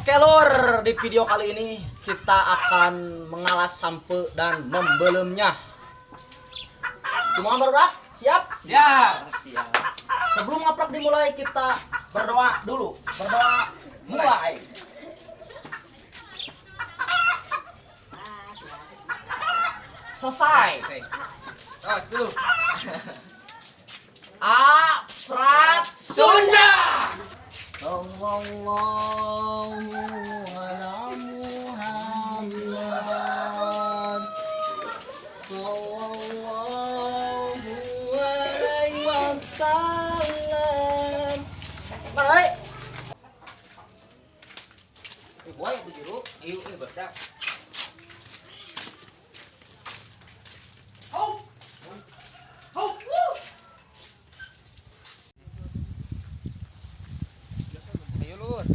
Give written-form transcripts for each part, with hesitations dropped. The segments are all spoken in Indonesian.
Oke lur, di video kali ini kita akan mengalas sampe dan membelemnya. Semua baru dah? Siap? Siap. Sebelum ngaprak dimulai kita berdoa dulu. Berdoa mulai. Selesai. Terus dulu. Aprak Sunda. Sallallahu ala Muhammad. Sallallahu alaihi wasallam. Baik. Boy, bujuru. Ayo, berdak. Ayo lur.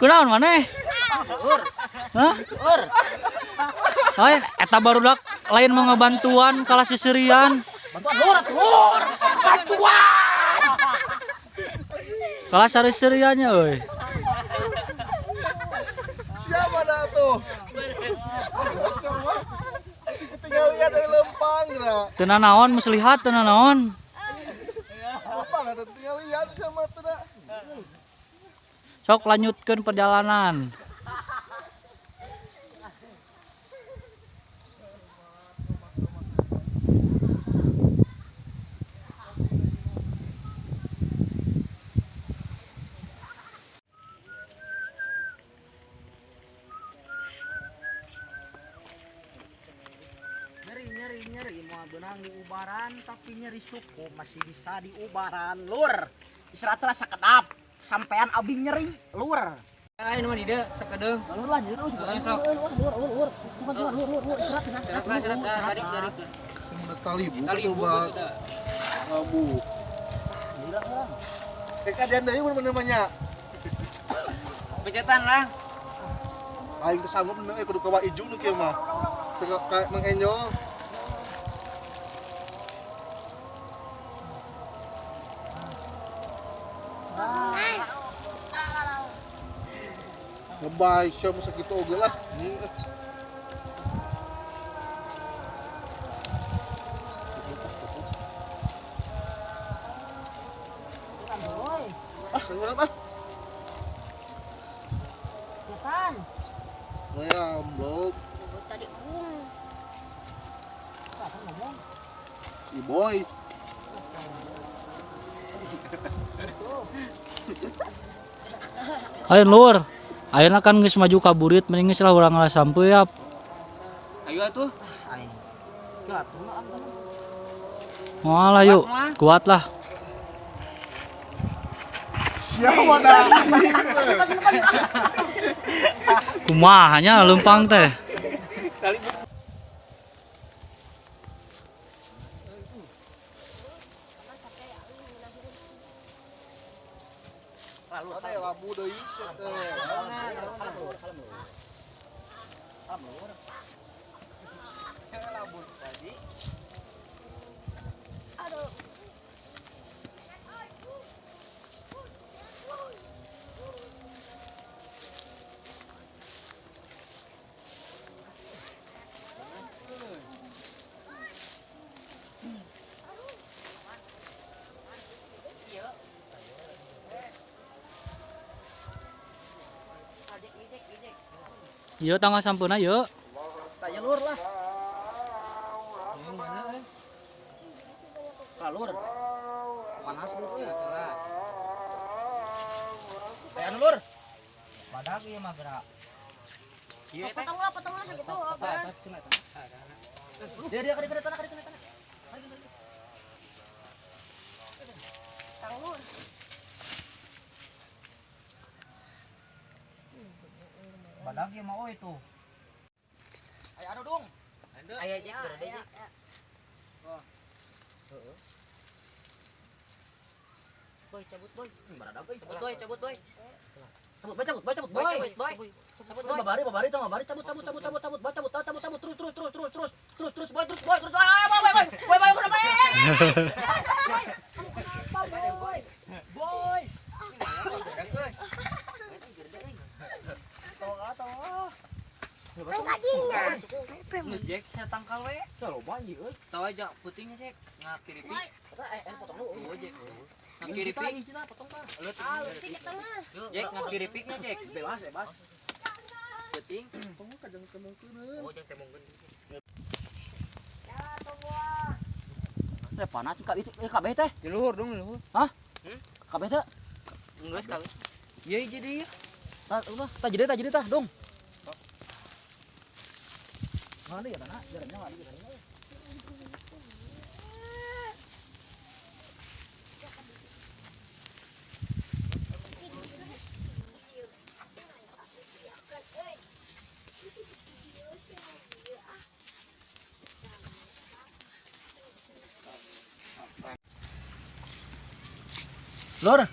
Kunaon maneh? Hah? Lain eta barudak lain mau ngebantuan kalah sisirian. Bantuan lur, lur. Bantuan. Kalah sari-siriannya euy. Siapa dah tuh? Tinggal lihat dari lempang dah. Teu nanaon mesti lihat teu nanaon. Apa nggak tinggal lihat sama tuh dah. Sok lanjutkeun perjalanan. Nyeri mau benang di ubaran tapi nyeri suku masih bisa di ubaran lur. Istirahatlah sakedap sampean abi nyeri lur. Ini mah dide sakedeung. Lur lah nyeri lur. Lur. Cerat tarik. Mana tali bu? Tali bu Coba sudah. bu. Kekadian deh mana namanya? Becetan lah. Aing kesanggup memang kudu kawa ijo nu kieu mah. Teu kayak mengenyol. Ngebay, siya mo sakit oge lah. Kenapa ah? Bukan. Ya, blok. Tadi ngomong. Si boy. Ayo lur. Ayeuna kan geus maju ka burit mending geus lah urang ngalah sampe ya. Ayo atuh. Ai. Gelat mah. Moal ayo. Kuat lah. Siapa dah? Kumaha nya leumpang teh. Lalu ada labu deui set teh. Ieu tanggal sampurna yeuh. Tak jalur lah. Yang mana eh? Kalur. Panas dulu ya. Badag ieu mah gerak. Ieu teh. Potonglah segitu. Dia ka tanah. Tangun. Badag ieu mah itu. Aya anu dong. Aya jek berada jek. Boy cabut boy. Badag euy. Cabut boy. Cabut boy. Babari tong babari cabut terus boy Geus jek saya tangkal we. Loba anjing euy. Tahu aja putingnya cek ngakiri pi. Eta potong dulu. Oh jek. Ngakiri pi. Potong kan. Leutik kita mah. Jek ngakiri piknya cek. Bebas. Puting. Tunggu kadang kemungkinan. Oh jeung temongkeun. Teh panas kabeh teh. Di luhur dong luhur. Kabeh teh. Geus kali. Ieu jadi ya. Tah jadi tah dong. Mana ya tanah? Jalannya enggak ada. Lur.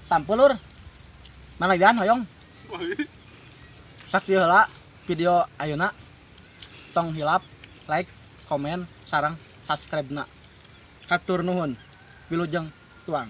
Sampul lur. Mana gian hoyong? Sak heula video ayeuna. Tong hilap, like, komen, sareng subscribe-na. Hatur nuhun. Wilujeng tuang.